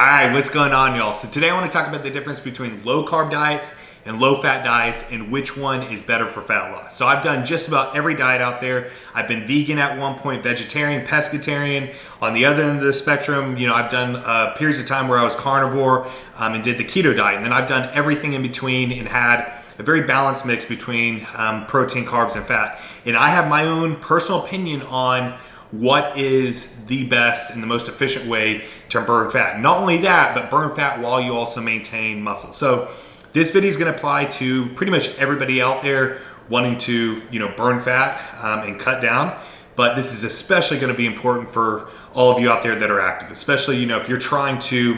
All right, what's going on, y'all? So today I want to talk about the difference between low carb diets and low fat diets and which one is better for fat loss. So I've done just about every diet out there. I've been vegan at one point, vegetarian, pescatarian. On the other end of the spectrum, I've done periods of time where I was carnivore and did the keto diet. And then I've done everything in between and had a very balanced mix between protein, carbs, and fat. And I have my own personal opinion on what is the best and the most efficient way to burn fat. Not only that, but burn fat while you also maintain muscle. So this video is going to apply to pretty much everybody out there wanting to, burn fat and cut down. But this is especially going to be important for all of you out there that are active, especially, if you're trying to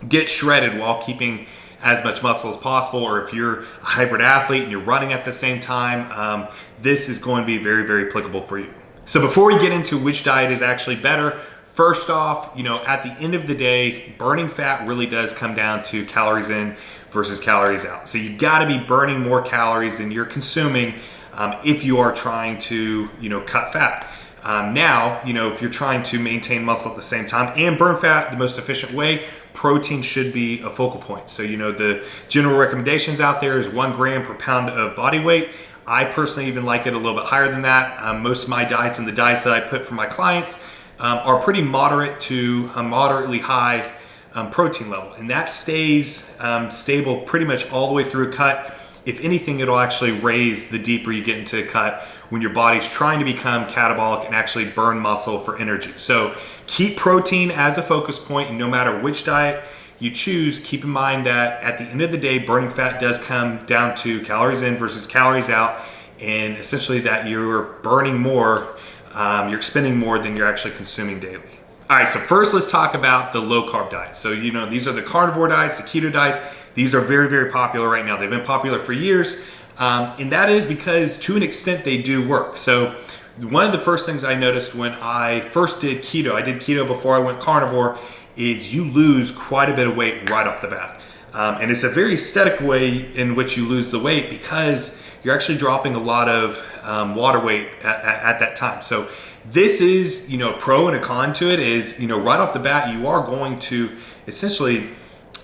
get shredded while keeping as much muscle as possible, or if you're a hybrid athlete and you're running at the same time, this is going to be very, very applicable for you. So before we get into which diet is actually better, first off, at the end of the day, burning fat really does come down to calories in versus calories out. So you've got to be burning more calories than you're consuming if you are trying to, cut fat. Now, if you're trying to maintain muscle at the same time and burn fat the most efficient way, protein should be a focal point. So, the general recommendations out there is 1 gram per pound of body weight. I personally even like it a little bit higher than that. Most of my diets and the diets that I put for my clients are pretty moderate to moderately high protein level. And that stays stable pretty much all the way through a cut. If anything, it'll actually raise the deeper you get into a cut when your body's trying to become catabolic and actually burn muscle for energy. So keep protein as a focus point, and no matter which diet you choose, keep in mind that at the end of the day, burning fat does come down to calories in versus calories out, and essentially that you're burning more, you're expending more than you're actually consuming daily. All right, so first let's talk about the low carb diet. So, these are the carnivore diets, the keto diets. These are very, very popular right now. They've been popular for years, and that is because to an extent they do work. So one of the first things I noticed when I first did keto, I did keto before I went carnivore, is you lose quite a bit of weight right off the bat. And it's a very aesthetic way in which you lose the weight because you're actually dropping a lot of water weight at that time. So this is, pro and a con to it is, right off the bat, you are going to essentially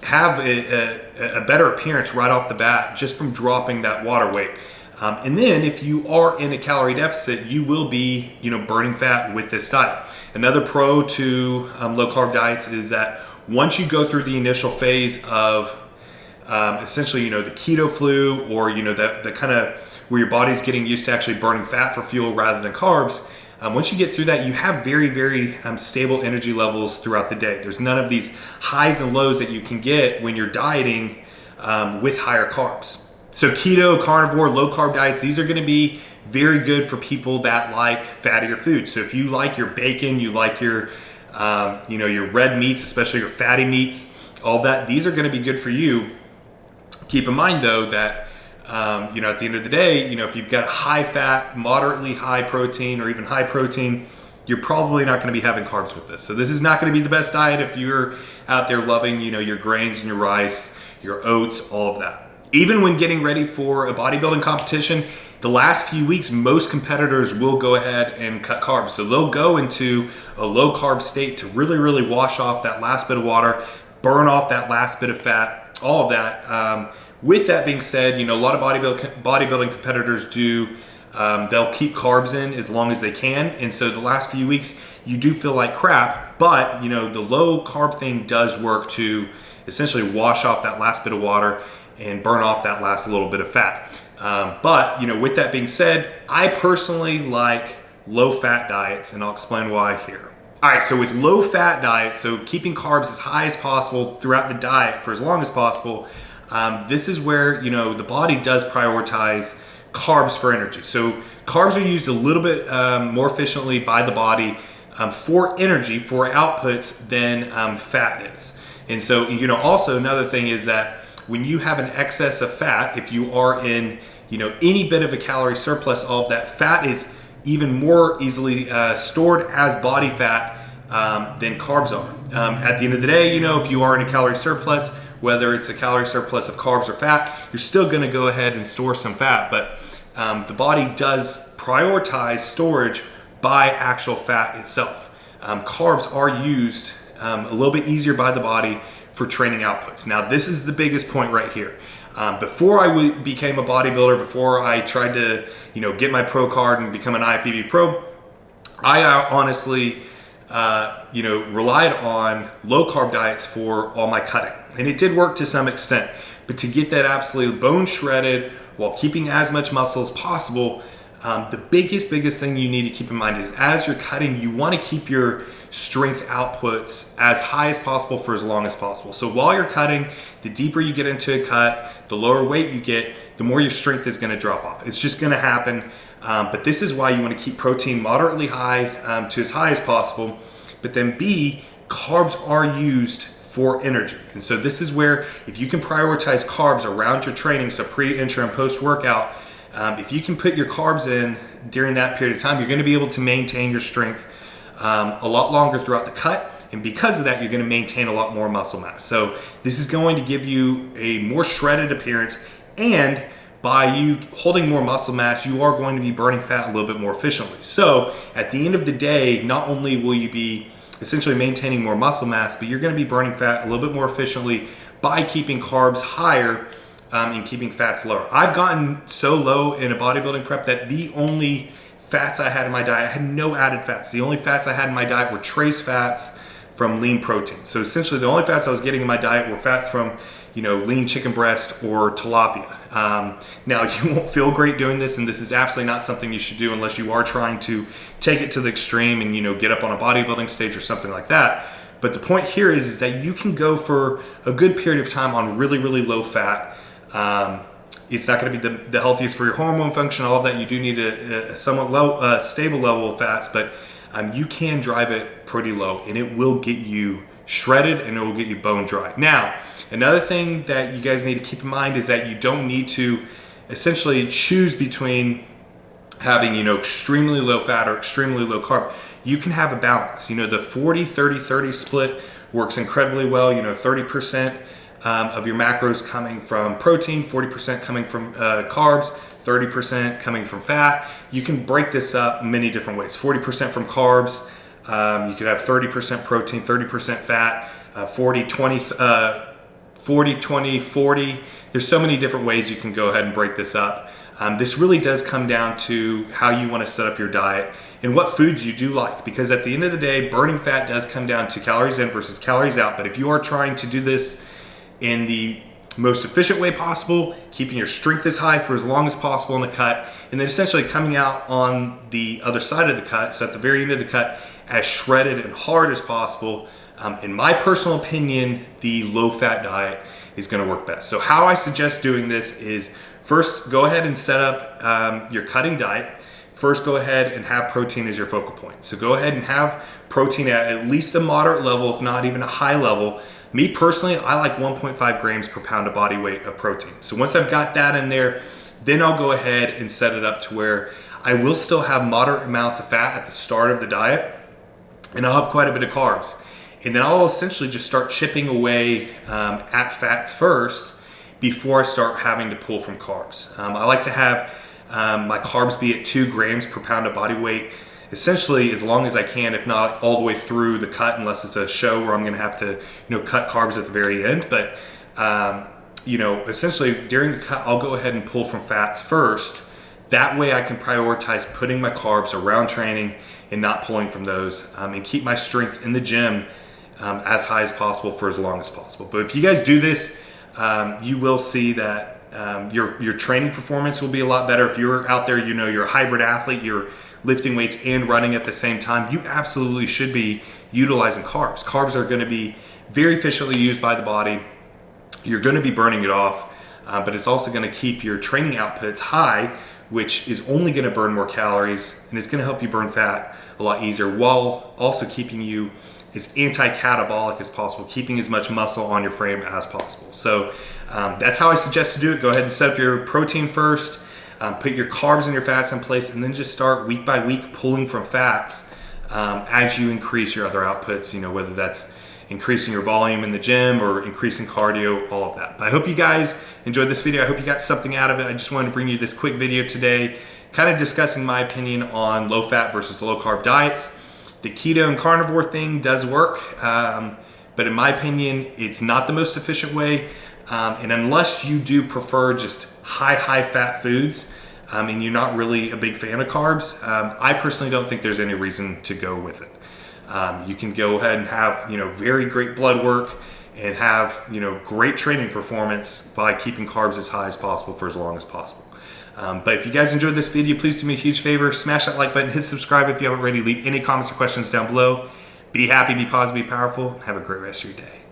have a better appearance right off the bat just from dropping that water weight. And then if you are in a calorie deficit, you will be, burning fat with this diet. Another pro to low carb diets is that once you go through the initial phase of essentially, the keto flu, or, the kind of where your body's getting used to actually burning fat for fuel rather than carbs, once you get through that, you have very, very stable energy levels throughout the day. There's none of these highs and lows that you can get when you're dieting with higher carbs. So keto, carnivore, low carb diets, these are going to be very good for people that like fattier foods. So if you like your bacon, you like your, your red meats, especially your fatty meats, all that, these are going to be good for you. Keep in mind though that, at the end of the day, if you've got high fat, moderately high protein, or even high protein, you're probably not going to be having carbs with this. So this is not going to be the best diet if you're out there loving, your grains and your rice, your oats, all of that. Even when getting ready for a bodybuilding competition, the last few weeks, most competitors will go ahead and cut carbs. So they'll go into a low carb state to really, really wash off that last bit of water, burn off that last bit of fat, all of that. With that being said, a lot of bodybuilding competitors do, they'll keep carbs in as long as they can. And so the last few weeks, you do feel like crap, but the low carb thing does work to essentially wash off that last bit of water and burn off that last little bit of fat. But with that being said, I personally like low fat diets, and I'll explain why here. All right, so with low fat diets, so keeping carbs as high as possible throughout the diet for as long as possible, this is where, the body does prioritize carbs for energy. So carbs are used a little bit more efficiently by the body for energy, for outputs than fat is. And so, also another thing is that when you have an excess of fat, if you are in, any bit of a calorie surplus, all of that fat is even more easily stored as body fat than carbs are. At the end of the day, if you are in a calorie surplus, whether it's a calorie surplus of carbs or fat, you're still going to go ahead and store some fat. But the body does prioritize storage by actual fat itself. Carbs are used a little bit easier by the body for training outputs. Now, this is the biggest point right here. Before I became a bodybuilder, before I tried to, get my pro card and become an IFBB pro, I honestly, relied on low carb diets for all my cutting. And it did work to some extent, but to get that absolute bone shredded while keeping as much muscle as possible, the biggest thing you need to keep in mind is as you're cutting, you want to keep your strength outputs as high as possible for as long as possible. So while you're cutting, the deeper you get into a cut, the lower weight you get, the more your strength is going to drop off. It's just going to happen. But this is why you want to keep protein moderately high to as high as possible. But then B, carbs are used for energy. And so this is where if you can prioritize carbs around your training, so pre, intra, and post workout, if you can put your carbs in during that period of time, you're going to be able to maintain your strength a lot longer throughout the cut. And because of that, you're going to maintain a lot more muscle mass. So this is going to give you a more shredded appearance, and by you holding more muscle mass, you are going to be burning fat a little bit more efficiently. So at the end of the day, not only will you be essentially maintaining more muscle mass, but you're going to be burning fat a little bit more efficiently by keeping carbs higher and keeping fats lower. I've gotten so low in a bodybuilding prep that the only fats I had in my diet, I had no added fats. The only fats I had in my diet were trace fats from lean protein. So essentially the only fats I was getting in my diet were fats from, lean chicken breast or tilapia. Now, you won't feel great doing this, and this is absolutely not something you should do unless you are trying to take it to the extreme and, get up on a bodybuilding stage or something like that. But the point here is that you can go for a good period of time on really, really low fat. It's not going to be the healthiest for your hormone function, all of that. You do need a somewhat low, stable level of fats, but you can drive it pretty low, and it will get you shredded and it will get you bone dry. Now, another thing that you guys need to keep in mind is that you don't need to essentially choose between having, extremely low fat or extremely low carb. You can have a balance. The 40-30-30 split works incredibly well. 30% of your macros coming from protein, 40% coming from carbs, 30% coming from fat. You can break this up many different ways. 40% from carbs. You could have 30% protein, 30% fat, 40-20-40. There's so many different ways you can go ahead and break this up. This really does come down to how you want to set up your diet and what foods you do like, because at the end of the day, burning fat does come down to calories in versus calories out. But if you are trying to do this in the most efficient way possible, keeping your strength as high for as long as possible in the cut, and then essentially coming out on the other side of the cut, so at the very end of the cut, as shredded and hard as possible, in my personal opinion, the low-fat diet is going to work best. So how I suggest doing this is first go ahead and set up your cutting diet. First, go ahead and have protein as your focal point. So go ahead and have protein at least a moderate level, if not even a high level. Me personally, I like 1.5 grams per pound of body weight of protein. So once I've got that in there, then I'll go ahead and set it up to where I will still have moderate amounts of fat at the start of the diet, and I'll have quite a bit of carbs. And then I'll essentially just start chipping away at fats first before I start having to pull from carbs. I like to have my carbs be at 2 grams per pound of body weight, essentially as long as I can, if not all the way through the cut, unless it's a show where I'm going to have to, cut carbs at the very end. But, essentially during the cut, I'll go ahead and pull from fats first. That way I can prioritize putting my carbs around training and not pulling from those, and keep my strength in the gym as high as possible for as long as possible. But if you guys do this, you will see that your training performance will be a lot better. If you're out there, you're a hybrid athlete, you're lifting weights and running at the same time, you absolutely should be utilizing carbs. Carbs are going to be very efficiently used by the body. You're going to be burning it off, but it's also going to keep your training outputs high, which is only going to burn more calories, and it's going to help you burn fat a lot easier while also keeping you as anti-catabolic as possible, keeping as much muscle on your frame as possible. So that's how I suggest to do it. Go ahead and set up your protein first, put your carbs and your fats in place, and then just start week by week pulling from fats as you increase your other outputs, whether that's increasing your volume in the gym or increasing cardio, all of that. But I hope you guys enjoyed this video. I hope you got something out of it. I just wanted to bring you this quick video today, kind of discussing my opinion on low fat versus low carb diets. The keto and carnivore thing does work, but in my opinion, it's not the most efficient way. And unless you do prefer just high fat foods, and you're not really a big fan of carbs, I personally don't think there's any reason to go with it. You can go ahead and have, very great blood work and have, great training performance by keeping carbs as high as possible for as long as possible. But if you guys enjoyed this video, please do me a huge favor. Smash that like button, hit subscribe if you haven't already. Leave any comments or questions down below. Be happy, be positive, be powerful. Have a great rest of your day.